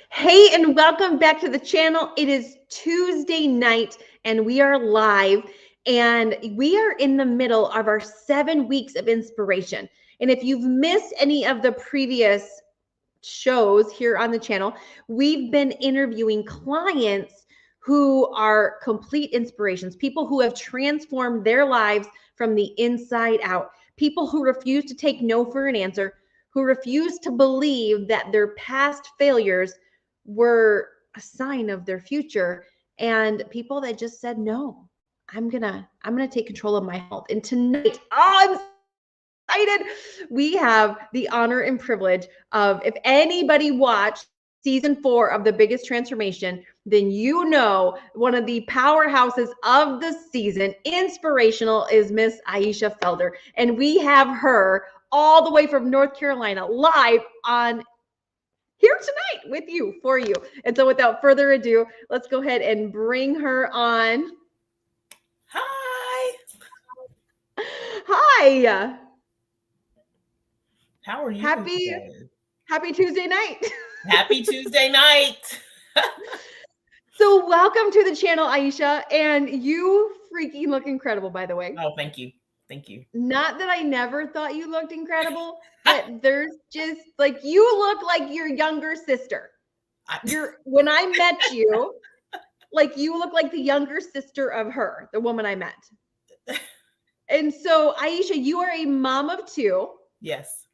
Hey, and welcome back to the channel. It is Tuesday night and we are live and we are in the middle of our 7 weeks of inspiration. And if you've missed any of the previous shows here on the channel, we've been interviewing clients who are complete inspirations, people who have transformed their lives from the inside out, people who refuse to take no for an answer, who refuse to believe that their past failures were a sign of their future, and people that just said, no, I'm gonna take control of my health. And tonight, I'm excited. We have the honor and privilege of, if anybody watched season 4 of The Biggest Transformation, then you know one of the powerhouses of the season, inspirational, is Miss Aisha Felder. And we have her all the way from North Carolina live on here tonight with you, for you. And so without further ado, let's go ahead and bring her on. Hi. Hi. How are you? Happy Tuesday night. Happy Tuesday night. So welcome to the channel, Aisha. And you freaking look incredible, by the way. Oh, thank you. Thank you. Not that I never thought you looked incredible, but there's just like, you look like your younger sister. When I met you, like you look like the younger sister of her, the woman I met. And so, Aisha, you are a mom of 2. Yes.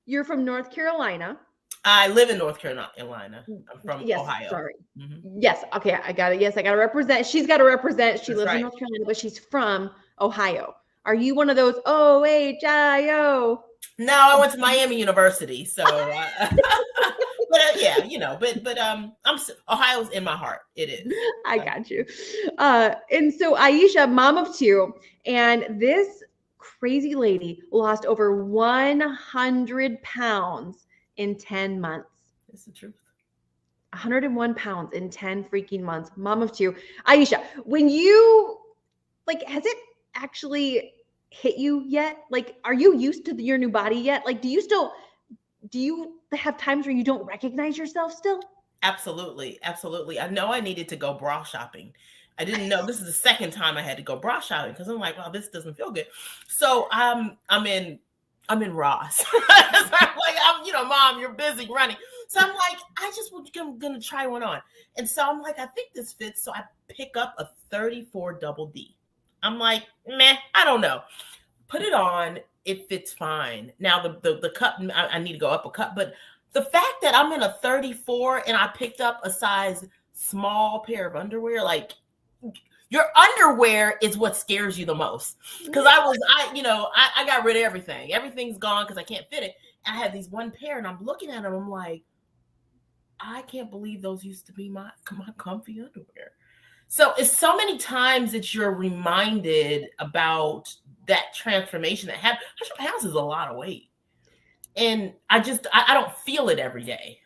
You're from North Carolina. I live in North Carolina. I'm from Ohio. Sorry. Mm-hmm. Yes. Okay. I got it. Yes. I got to represent. She's got to represent. She lives in North Carolina, but she's from Ohio. Are you one of those OHIO? No, I went to Miami University. So, but yeah, but Ohio's in my heart. It is. I got you. And so Aisha, mom of 2, and this crazy lady lost over 100 pounds in 10 months. That's the truth. 101 pounds in 10 freaking months. Mom of 2. Aisha, when you, like, has it actually hit you yet? Like, are you used to your new body yet? Like, do you have times where you don't recognize yourself still? Absolutely. Absolutely. I know I needed to go bra shopping. I didn't know this is the second time I had to go bra shopping because I'm like, well, this doesn't feel good. So I'm in Ross. I'm like, Mom, you're busy running. So I'm like, I'm gonna try one on. And so I'm like, I think this fits. So I pick up a 34 double D. I'm like, meh, I don't know. Put it on, it fits fine. Now the cut, I need to go up a cut, but the fact that I'm in a 34 and I picked up a size small pair of underwear, like, your underwear is what scares you the most. Because I got rid of everything. Everything's gone because I can't fit it. I had these one pair and I'm looking at them. I'm like, I can't believe those used to be my comfy underwear. So it's so many times that you're reminded about that transformation that happened. 100 pounds is a lot of weight. And I don't feel it every day.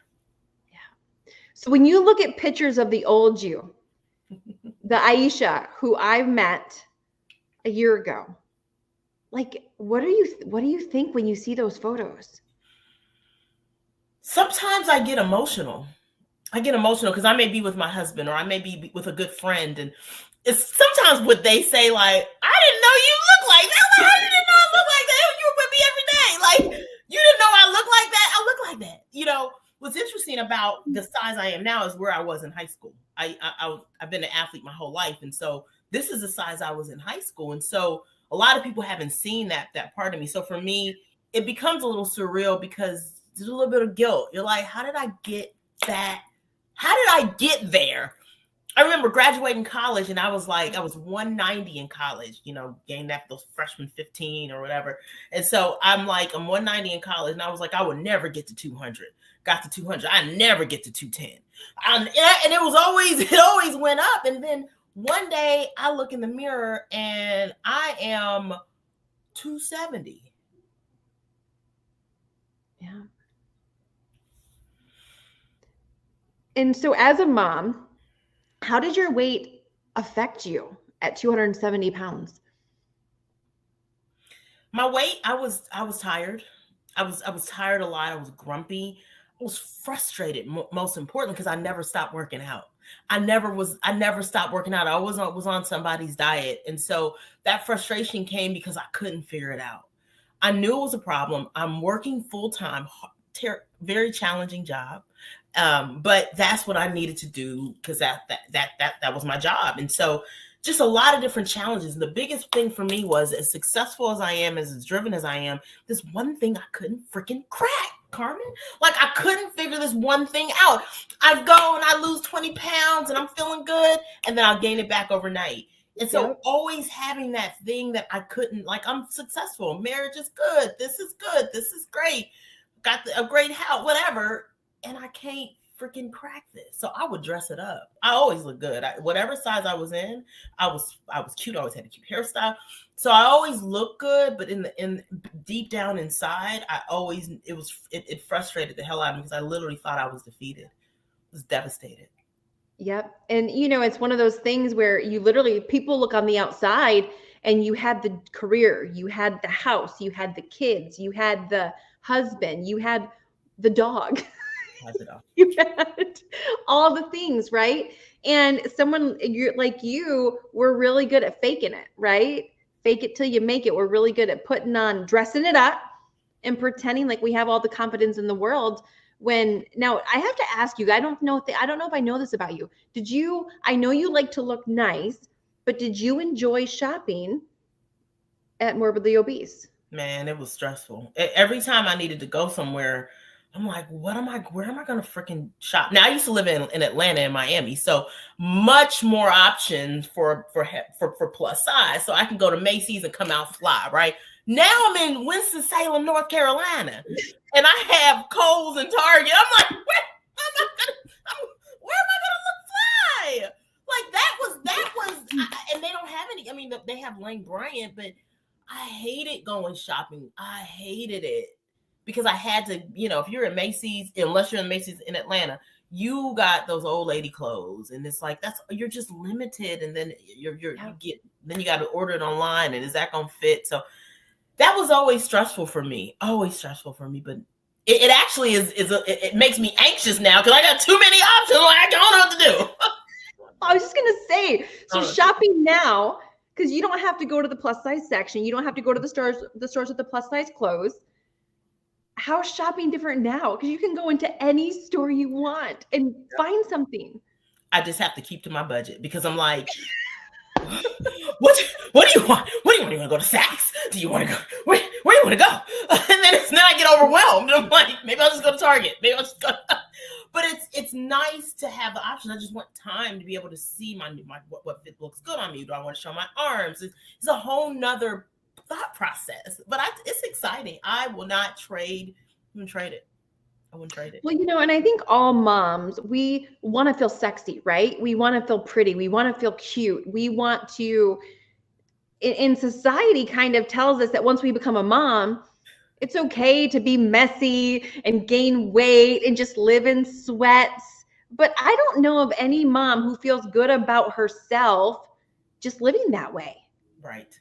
Yeah. So when you look at pictures of the old you, the Aisha who I've met a year ago, like, what do you think when you see those photos? Sometimes I get emotional. Because I may be with my husband or I may be with a good friend. And it's sometimes what they say, like, I didn't know you look like that. Like, I didn't know I look like that. You were with me every day. Like, you didn't know I look like that. I look like that. What's interesting about the size I am now is where I was in high school. I've been an athlete my whole life. And so this is the size I was in high school. And so a lot of people haven't seen that part of me. So for me, it becomes a little surreal because there's a little bit of guilt. You're like, how did I get that? How did I get there? I remember graduating college and I was 190 in college, gained after those freshman 15 or whatever. And so I'm 190 in college and I was like, I would never get to 200. Got to 200. I never get to 210. And it always went up. And then one day I look in the mirror and I am 270. Yeah. And so as a mom, how did your weight affect you at 270 pounds? My weight, I was tired. I was tired a lot. I was grumpy. was frustrated, most importantly, because I never stopped working out. I never stopped working out. I was on somebody's diet. And so that frustration came because I couldn't figure it out. I knew it was a problem. I'm working full time, very challenging job. But that's what I needed to do because that was my job. And so just a lot of different challenges. And the biggest thing for me was, as successful as I am, as driven as I am, this one thing I couldn't freaking crack, Carmen. Like, I couldn't figure this one thing out. I go and I lose 20 pounds and I'm feeling good, and then I'll gain it back overnight. And so always having that thing that I couldn't, like, I'm successful. Marriage is good. This is good. This is great. Got a great house, whatever. And I can't freaking crack this. So I would dress it up. I always look good. Whatever size I was in, I was cute. I always had a cute hairstyle. So I always looked good, but in deep down inside, it frustrated the hell out of me because I literally thought I was defeated. I was devastated. Yep. And it's one of those things where people look on the outside and you had the career, you had the house, you had the kids, you had the husband, you had the dog. You had all the things, right? And someone you were really good at faking it, right? Fake it till you make it. We're really good at dressing it up and pretending like we have all the confidence in the world. Now I have to ask you, I don't know if I know this about you. I know you like to look nice, but did you enjoy shopping at Morbidly Obese? Man, it was stressful. Every time I needed to go somewhere, I'm like, where am I going to freaking shop? Now, I used to live in Atlanta and Miami, so much more options for plus size. So I can go to Macy's and come out fly, right? Now I'm in Winston-Salem, North Carolina, and I have Kohl's and Target. I'm like, where am I going to look fly? Like, that was, and they don't have any. I mean, they have Lane Bryant, but I hated going shopping. I hated it. Because I had to, if you're at Macy's, unless you're in Macy's in Atlanta, you got those old lady clothes, and it's like you're just limited, and then you got to order it online, and is that gonna fit? So that was always stressful for me, but it actually it makes me anxious now because I got too many options. Like, I don't know what to do. I was just gonna say, so shopping now, because you don't have to go to the plus size section, you don't have to go to the stores with the plus size clothes. How's shopping different now? Because you can go into any store you want and find something. I just have to keep to my budget because I'm like, what do you want? What do you want? You want to go to Saks? Do you want to go? Where do you want to go? And then I get overwhelmed. I'm like, maybe I'll just go to Target. Maybe I'll just go. But it's nice to have the option. I just want time to be able to see what fit looks good on me. Do I want to show my arms? It's a whole nother thought process, but it's exciting. I will not trade. I wouldn't trade it. Well, and I think all moms, we want to feel sexy, right? We want to feel pretty. We want to feel cute. We want to, in society kind of tells us that once we become a mom, it's okay to be messy and gain weight and just live in sweats. But I don't know of any mom who feels good about herself just living that way. Right.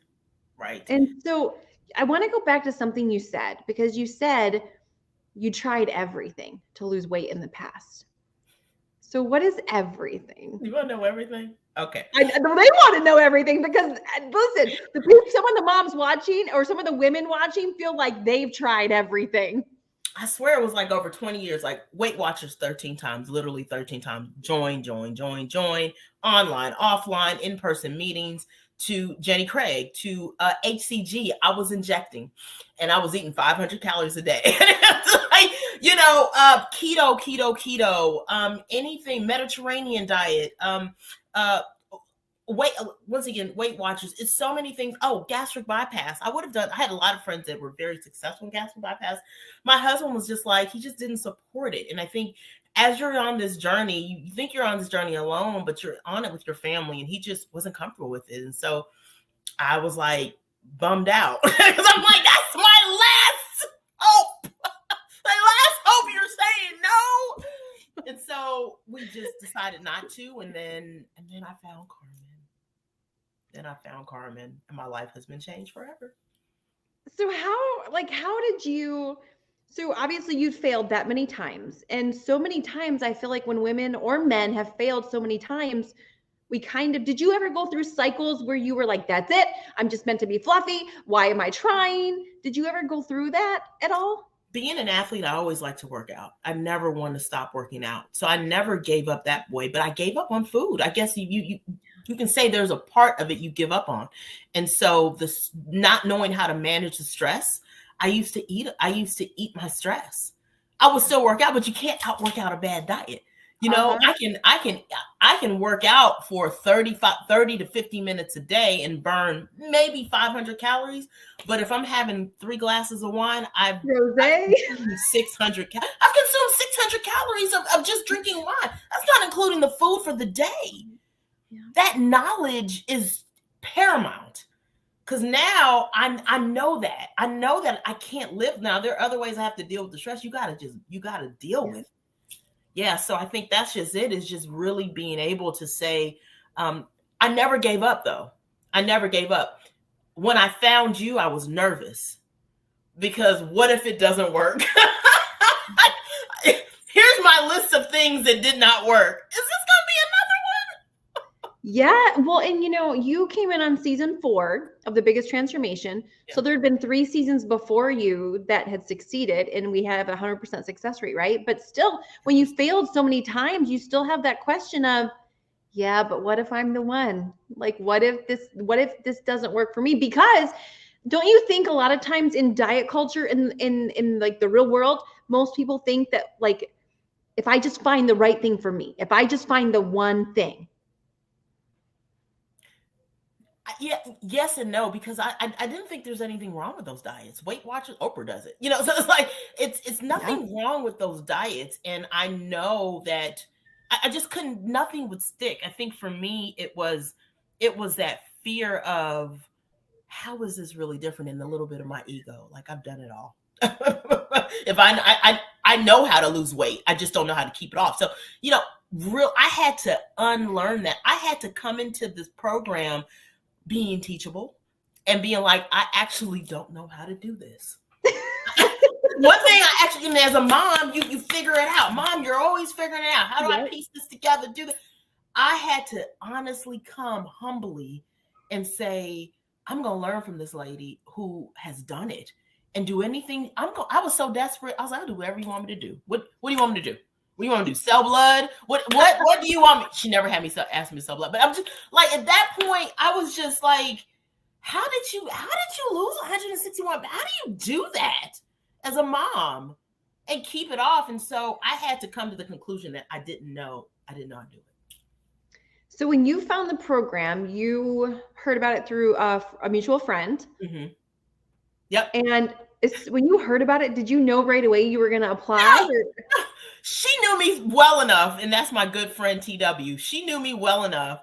And so I want to go back to something you said, because you said you tried everything to lose weight in the past. So what is everything? You want to know everything? Okay. They want to know everything because, listen, some of the moms watching or some of the women watching feel like they've tried everything. I swear it was like over 20 years, like Weight Watchers 13 times, literally 13 times. Join, online, offline, in-person meetings, to Jenny Craig, to HCG. I was injecting and I was eating 500 calories a day. Like, keto, anything, Mediterranean diet, Weight Watchers. It's so many things. Oh, gastric bypass. I had a lot of friends that were very successful in gastric bypass. My husband was just like, he just didn't support it. And I think as you're on this journey, you think you're on this journey alone, but you're on it with your family, and he just wasn't comfortable with it. And so I was like bummed out because I'm like, that's my last hope. My last hope, you're saying no. And so we just decided not to. And then I found Carmen. And my life has been changed forever. So how did you, So obviously you've failed that many times. And so many times I feel like when women or men have failed so many times, did you ever go through cycles where you were like, that's it, I'm just meant to be fluffy, why am I trying? Did you ever go through that at all? Being an athlete, I always like to work out. I never want to stop working out. So I never gave up that way, but I gave up on food. I guess you can say there's a part of it you give up on. And so this not knowing how to manage the stress, I used to eat my stress. I would still work out, but you can't outwork out a bad diet. You know, I can work out for 30 to 50 minutes a day and burn maybe 500 calories. But if I'm having 3 glasses of wine, I've consumed 600 calories of just drinking wine. That's not including the food for the day. Yeah. That knowledge is paramount. Because now I know that. I know that I can't live now. There are other ways I have to deal with the stress. You gotta deal with. Yeah, so I think that's just it, is just really being able to say, I never gave up though. I never gave up. When I found you, I was nervous because what if it doesn't work? Here's my list of things that did not work. Is this going to be another one? Yeah, well, and you came in on season 4 of The Biggest Transformation. Yeah. So there had been 3 seasons before you that had succeeded, and we have a 100% success rate, right? But still, when you failed so many times, you still have that question of, yeah, but what if I'm the one? Like, what if this doesn't work for me? Because don't you think a lot of times in diet culture, in like the real world, most people think that like, if I just find the right thing for me, if I just find the one thing. Yeah, yes and no, because I didn't think there's anything wrong with those diets. Weight Watchers, Oprah does it, so it's like it's nothing wrong with those diets, and I know that I just couldn't. Nothing would stick. I think for me, it was that fear of how is this really different, in a little bit of my ego, like I've done it all. If I know how to lose weight, I just don't know how to keep it off. So I had to unlearn that. I had to come into this program being teachable and being like, I actually don't know how to do this. One thing I actually, as a mom, you figure it out. Mom, you're always figuring it out. How do I piece this together? Do that. I had to honestly come humbly and say, I'm going to learn from this lady who has done it and do anything. I was so desperate. I was like, I'll do whatever you want me to do. What do you want me to do? What do you want to do? Sell blood? What do you want me? She never had me ask me to sell blood. But I'm just like, at that point, I was just like, how did you lose 161? How do you do that as a mom and keep it off? And so I had to come to the conclusion that I didn't know how to do it. So when you found the program, you heard about it through a mutual friend. Mm-hmm. Yep. And when you heard about it, did you know right away you were going to apply? No. She knew me well enough, and that's my good friend TW. She knew me well enough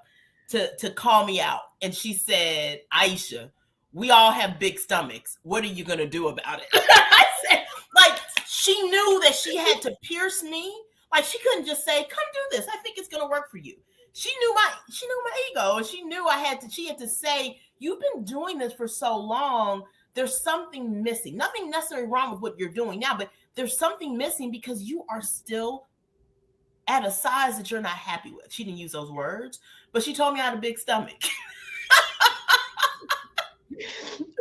to call me out. And she said, Aisha, we all have big stomachs. What are you going to do about it? I said, like, she knew that she had to pierce me. Like, she couldn't just say, come do this. I think it's going to work for you. She knew my ego, and she knew she had to say, you've been doing this for so long. There's something missing. Nothing necessarily wrong with what you're doing now, but there's something missing because you are still at a size that you're not happy with. She didn't use those words, but she told me I had a big stomach.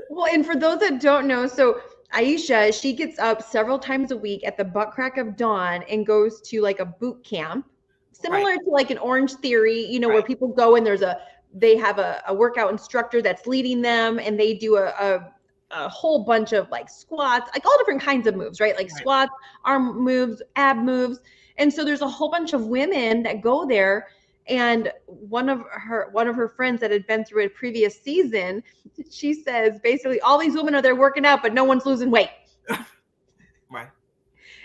Well, and for those that don't know, so Aisha, she gets up several times a week at the butt crack of dawn and goes to like a boot camp, similar to like an Orange Theory, where people go and they have a workout instructor that's leading them, and they do a whole bunch of like squats, like all different kinds of moves, right? Like squats, arm moves, ab moves. And so there's a whole bunch of women that go there. And one of her friends that had been through a previous season, she says, basically all these women are there working out, but no one's losing weight. Right.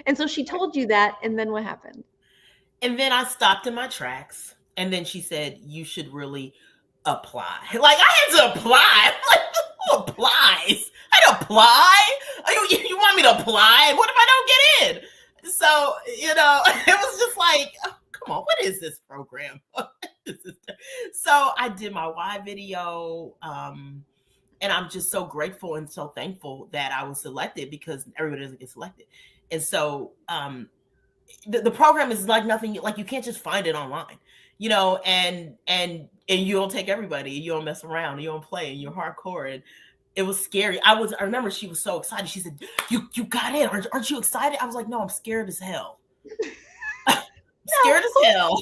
And so she told you that. And then what happened? And then I stopped in my tracks. And then she said, you should really apply. Like, I had to apply. Like, who applies? I don't apply. You want me to apply? What if I don't get in? So, it was just like, oh, come on, what is this program? So I did my why video. And I'm just so grateful and so thankful that I was selected, because everybody doesn't get selected. And so the program is like nothing, like you can't just find it online, and you don't take everybody, you don't mess around, you don't play, and you're hardcore. And it was scary. I remember she was so excited. She said, you got in. Aren't you excited? I was like, no, I'm scared as hell. Scared as hell.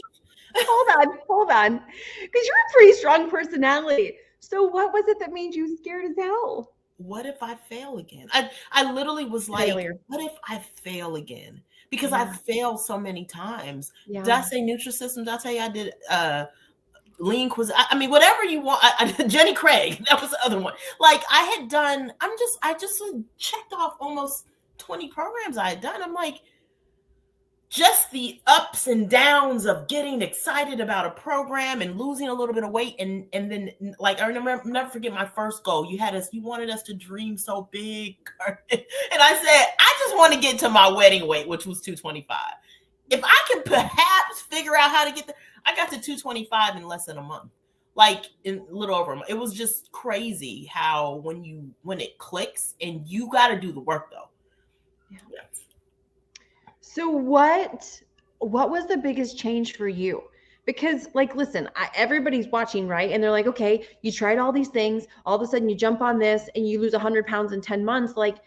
Hold on. Because you're a pretty strong personality. So what was it that made you scared as hell? What if I fail again? I literally was like, failure. What if I fail again? Because I've failed so many times. Yeah. Did I say Nutrisystem? Did I tell you I did lean cuisine? I mean, whatever you want. Jenny Craig, that was the other one. Like I had done, I just checked off almost 20 programs I had done. I'm like, just the ups and downs of getting excited about a program and losing a little bit of weight. And then like, I never forget my first goal. You wanted us to dream so big. And I said, I just want to get to my wedding weight, which was 225. If I can perhaps figure out how to get there, I got to 225 in less than a month, like in a little over a month. It was just crazy how when it clicks, and you got to do the work though. Yeah. So what was the biggest change for you? Because like, listen, everybody's watching, right? And they're like, okay, you tried all these things. All of a sudden you jump on this and you lose 100 pounds in 10 months. Like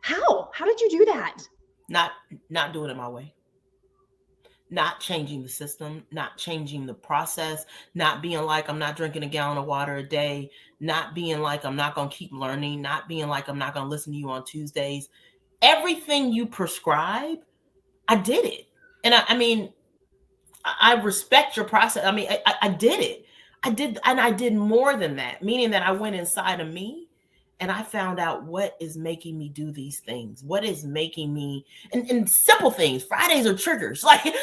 how did you do that? Not doing it my way. Not changing the system, not changing the process, not being like, I'm not drinking a gallon of water a day, not being like, I'm not going to keep learning, not being like, I'm not going to listen to you on Tuesdays. Everything you prescribe, I did it. And I mean, I respect your process. I mean, I did it. I did more than that, meaning that I went inside of me and I found out what is making me do these things. What is making me, and simple things. Fridays are triggers. Like,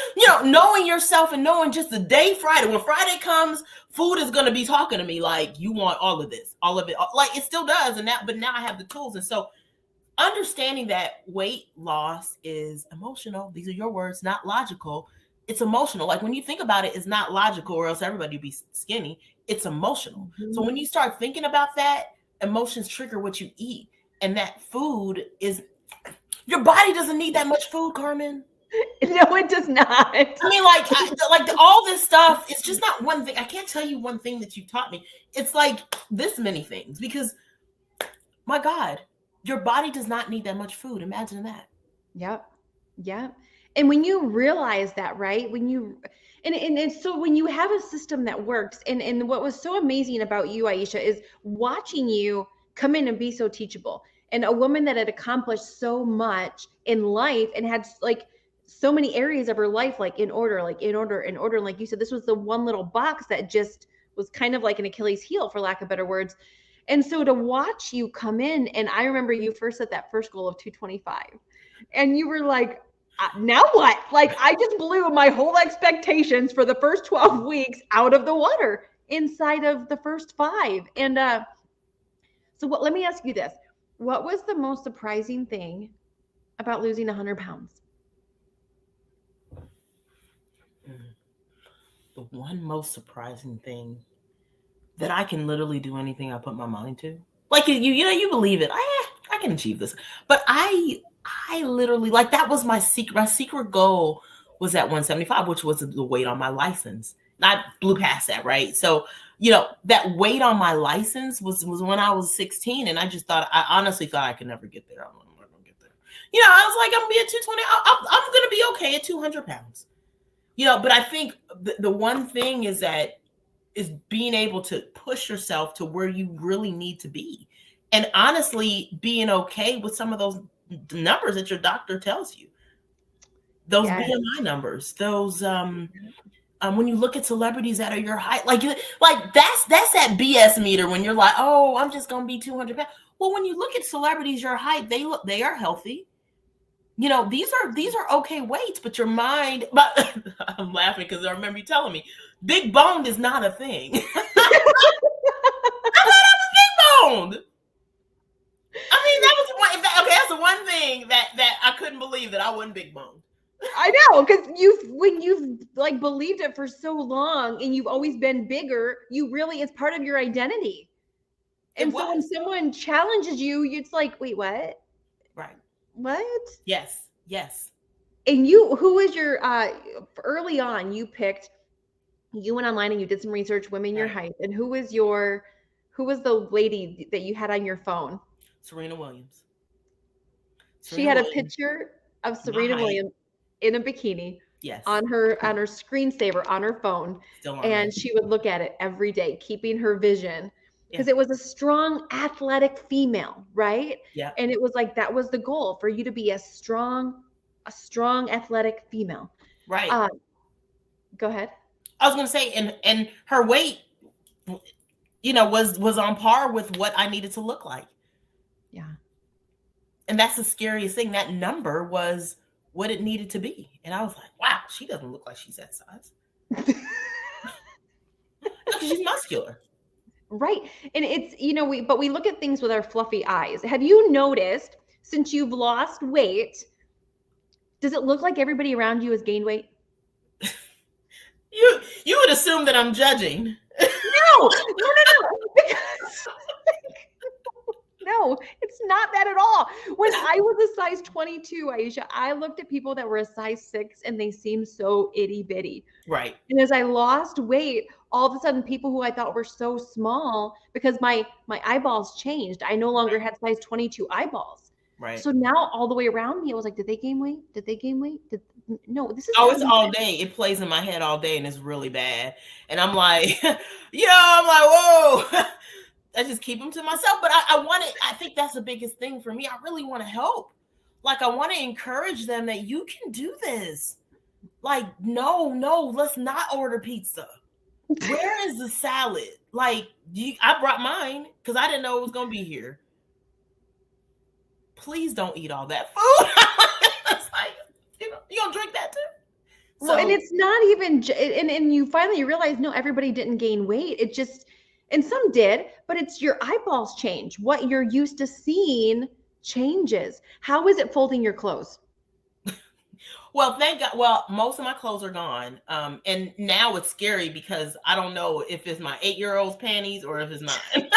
knowing yourself and knowing just the day Friday, when Friday comes, food is going to be talking to me like, you want all of this, all of it. Like it still does. But now I have the tools. And so understanding that weight loss is emotional. These are your words, not logical. It's emotional. Like when you think about it, it's not logical or else everybody would be skinny. It's emotional. Mm-hmm. So when you start thinking about that, emotions trigger what you eat. And that food is, your body doesn't need that much food, Carmen. No, it does not. I mean, like all this stuff, it's just not one thing. I can't tell you one thing that you taught me. It's like this many things because, my God, your body does not need that much food. Imagine that. Yep. And when you realize that, right? And so when you have a system that works, and what was so amazing about you, Aisha, is watching you come in and be so teachable, and a woman that had accomplished so much in life and had like so many areas of her life, like in order. And like you said, this was the one little box that just was kind of like an Achilles heel, for lack of better words. And so to watch you come in, and I remember you first set that first goal of 225 and you were like, now what? Like I just blew my whole expectations for the first 12 weeks out of the water inside of the first 5. And let me ask you this. What was the most surprising thing about losing 100 pounds? The one most surprising thing that I can literally do anything I put my mind to. Like you believe it. I can achieve this. But I literally, like, that was my secret. My secret goal was at 175, which was the weight on my license. I blew past that, right? So, that weight on my license was when I was 16, and I honestly thought I could never get there. I'm not gonna get there. I was like, I'm gonna be at 220. I'm gonna be okay at 200 pounds. But I think the one thing is being able to push yourself to where you really need to be. And honestly, being okay with some of those numbers that your doctor tells you. Those BMI numbers, those when you look at celebrities that are your height, like that's that BS meter when you're like, oh, I'm just gonna be 200 pounds. Well, when you look at celebrities your height, they are healthy. These are okay weights, but your mind, but I'm laughing because I remember you telling me big boned is not a thing. I thought I was big boned. I mean, that's the one thing that I couldn't believe, that I wasn't big boned. I know, because when you've like believed it for so long and you've always been bigger, it's part of your identity. And so when someone challenges you, it's like, wait, what? Right. What? Yes. Yes. And who was your, early on, you went online and you did some research, women your Right. height. And who was the lady that you had on your phone? Serena Williams. She Serena had a Williams, picture of my Serena height. Williams in a bikini Yes. on her screensaver on her phone, Still on there. and she would look at it every day, keeping her vision, Yeah. because it was a strong, athletic female, right? Yeah. And it was like that was the goal, for you to be a strong, athletic female. Right. Go ahead. I was gonna say, and her weight, was on par with what I needed to look like. Yeah. And that's the scariest thing. That number was what it needed to be. And I was like, wow, she doesn't look like she's that size. She's muscular. Right. And it's, we look at things with our fluffy eyes. Have you noticed, since you've lost weight, does it look like everybody around you has gained weight? You would assume that I'm judging. No. Because no, it's not that at all. When I was a size 22, Aisha, I looked at people that were a size 6 and they seemed so itty bitty. Right. And as I lost weight, all of a sudden people who I thought were so small, because my eyeballs changed. I no longer had size 22 eyeballs. Right. So now all the way around me, I was like, did they gain weight? Did they gain weight? No, this is. Oh, it's all day. It plays in my head all day and it's really bad. And I'm like, whoa. I just keep them to myself. But I think that's the biggest thing for me. I really want to help. Like, I want to encourage them that you can do this. Like, no, let's not order pizza. Where is the salad? Like, I brought mine because I didn't know it was going to be here. Please don't eat all that food. It's like, you going to drink that too? Well, and it's not even, and you finally realize, no, everybody didn't gain weight. It just, and some did, but it's your eyeballs change. What you're used to seeing changes. How is it folding your clothes? Well, thank God. Well, most of my clothes are gone. And now it's scary because I don't know if it's my 8-year-old's panties or if it's mine.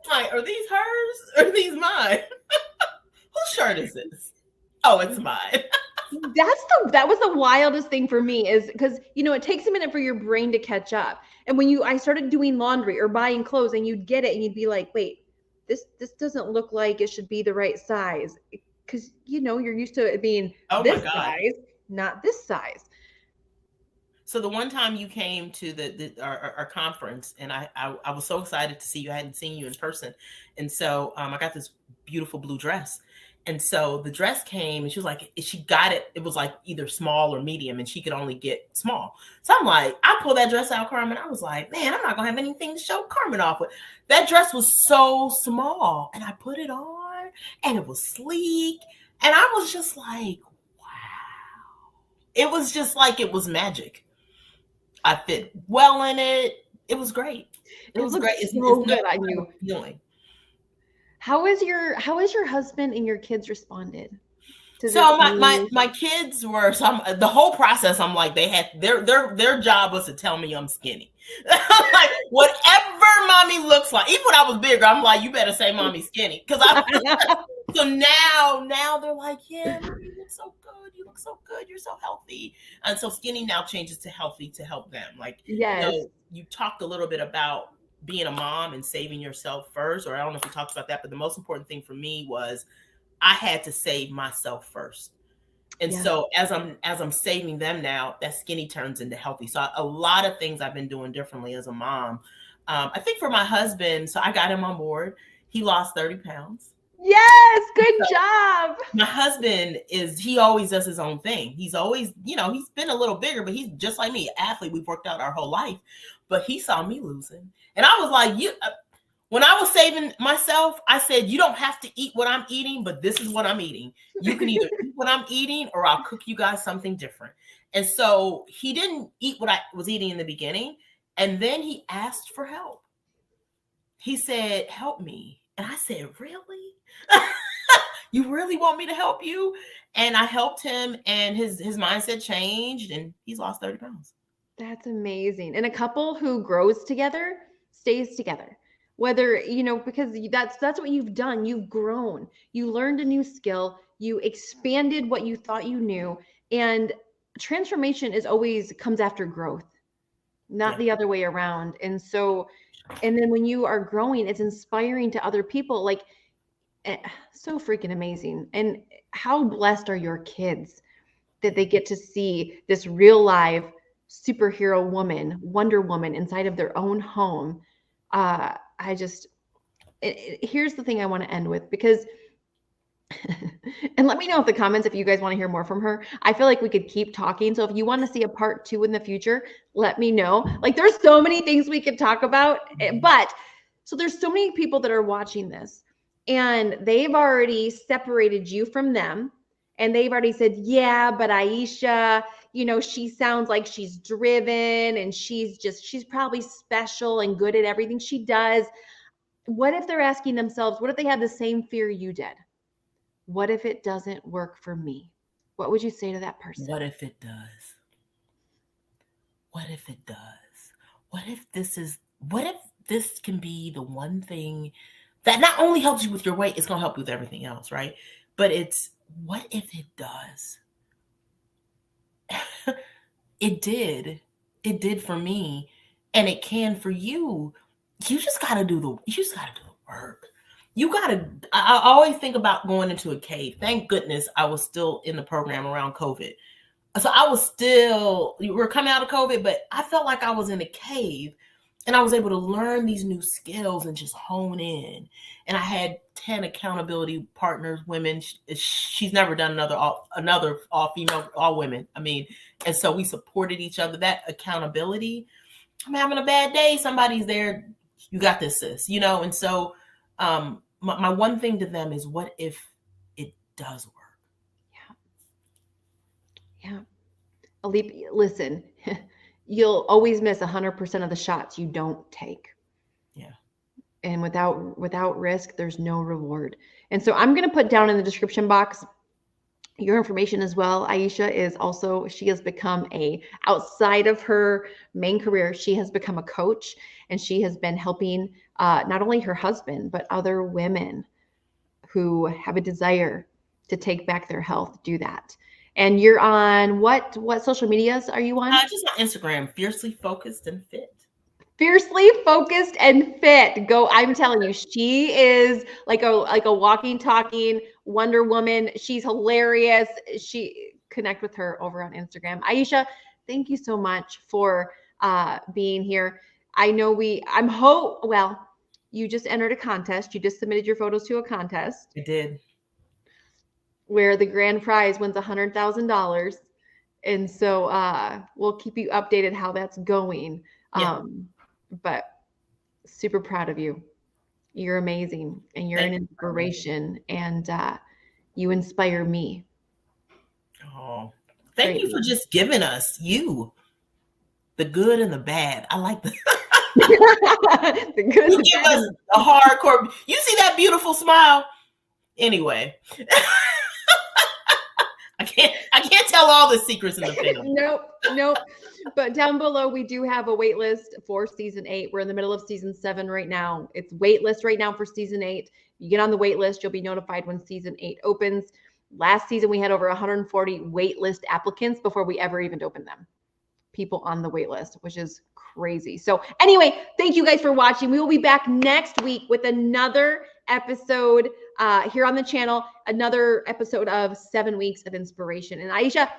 Like, are these hers or are these mine? Whose shirt is this? Oh, it's mine. That was the wildest thing for me, is because, it takes a minute for your brain to catch up. And when I started doing laundry or buying clothes, and you'd get it and you'd be like, wait, this doesn't look like it should be the right size. Because, you're used to it being this size, not this size. So the one time you came to our conference, and I was so excited to see you. I hadn't seen you in person. And so I got this beautiful blue dress. And so the dress came and she was like, she got it. It was like either small or medium and she could only get small. So I'm like, I pulled that dress out, Carmen. I was like, man, I'm not going to have anything to show Carmen off with. That dress was so small and I put it on and it was sleek. And I was just like, wow. It was just like, it was magic. I fit well in it. It was great. It was great. It's so good on you. Feeling. How is your husband and your kids responded to this? So my kids were the whole process. I'm like, they had their job was to tell me I'm skinny. Like, whatever mommy looks like. Even when I was bigger, I'm like, you better say mommy's skinny. So now they're like, yeah, you look so good. You look so good. You're so healthy. And so skinny now changes to healthy to help them. Like, yes. You talked a little bit about being a mom and saving yourself first, or I don't know if you talked about that, but the most important thing for me was I had to save myself first. And so as I'm saving them now, that skinny turns into healthy. So a lot of things I've been doing differently as a mom. I think for my husband, so I got him on board. He lost 30 pounds. Yes, good job. My husband he always does his own thing. He's always, he's been a little bigger, but he's just like me, athlete. We've worked out our whole life, but he saw me losing. And I was like, when I was saving myself, I said, you don't have to eat what I'm eating, but this is what I'm eating. You can either eat what I'm eating or I'll cook you guys something different. And so he didn't eat what I was eating in the beginning. And then he asked for help. He said, help me. And I said, really? You really want me to help you? And I helped him and his mindset changed and he's lost 30 pounds. That's amazing. And a couple who grows together stays together. whether, you know, because that's what you've done. You've grown, you learned a new skill, you expanded what you thought you knew. And transformation is always comes after growth, not the other way around. And so, and then when you are growing, it's inspiring to other people. Like, so freaking amazing. And how blessed are your kids that they get to see this real live superhero woman, Wonder Woman, inside of their own home. Here's the thing I want to end with, because and let me know in the comments if you guys want to hear more from her. I feel like we could keep talking. So if you want to see a part 2 in the future, let me know. Like, there's so many things we could talk about, but so there's so many people that are watching this and they've already separated you from them. And they've already said, yeah, but Aisha, you know, she sounds like she's driven and she's probably special and good at everything she does. What if they're asking themselves, what if they have the same fear you did? What if it doesn't work for me? What would you say to that person? What if it does? What if it does? What if this can be the one thing that not only helps you with your weight, it's going to help you with everything else, right? But it's, what if it does? It did for me, and it can for you. You just got to do the work. I always think about going into a cave. Thank goodness I was still in the program around COVID. So we're coming out of COVID, but I felt like I was in a cave and I was able to learn these new skills and just hone in. And I had 10 accountability partners, women. She's never done another all female, all women. I mean, and so we supported each other. That accountability. I'm having a bad day. Somebody's there. You got this, sis, you know? And so my one thing to them is, what if it does work? Yeah. Listen, you'll always miss 100% of the shots you don't take. Yeah. And without risk, there's no reward. And so I'm going to put down in the description box your information as well. Aisha she has become outside of her main career, she has become a coach, and she has been helping not only her husband, but other women who have a desire to take back their health, do that. And you're on what social medias are you on? Just on Instagram, Fiercely Focused and Fit. Fiercely Focused and Fit. Go! I'm telling you, she is like a walking, talking Wonder Woman. She's hilarious. Connect with her over on Instagram. Aisha, thank you so much for being here. I know well, you just entered a contest. You just submitted your photos to a contest. I did. Where the grand prize wins $100,000. And so we'll keep you updated how that's going. Yeah. But super proud of you. You're amazing, and you're an inspiration, and you inspire me. Oh, thank you for just giving us the good and the bad. I like the the good. You give us a hardcore. You see that beautiful smile? Anyway. I can't tell all the secrets in the film. Nope. But down below, we do have a wait list for season 8. We're in the middle of season 7 right now. It's wait list right now for season 8. You get on the wait list, you'll be notified when season 8 opens. Last season, we had over 140 wait list applicants before we ever even opened them. People on the wait list, which is crazy. So anyway, thank you guys for watching. We will be back next week with another episode here on the channel, another episode of 7 Weeks of Inspiration. And Aisha,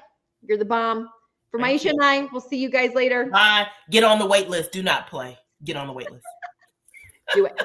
you're the bomb. From Aisha and I, we'll see you guys later. Bye. Get on the wait list. Do not play. Get on the wait list. Do it.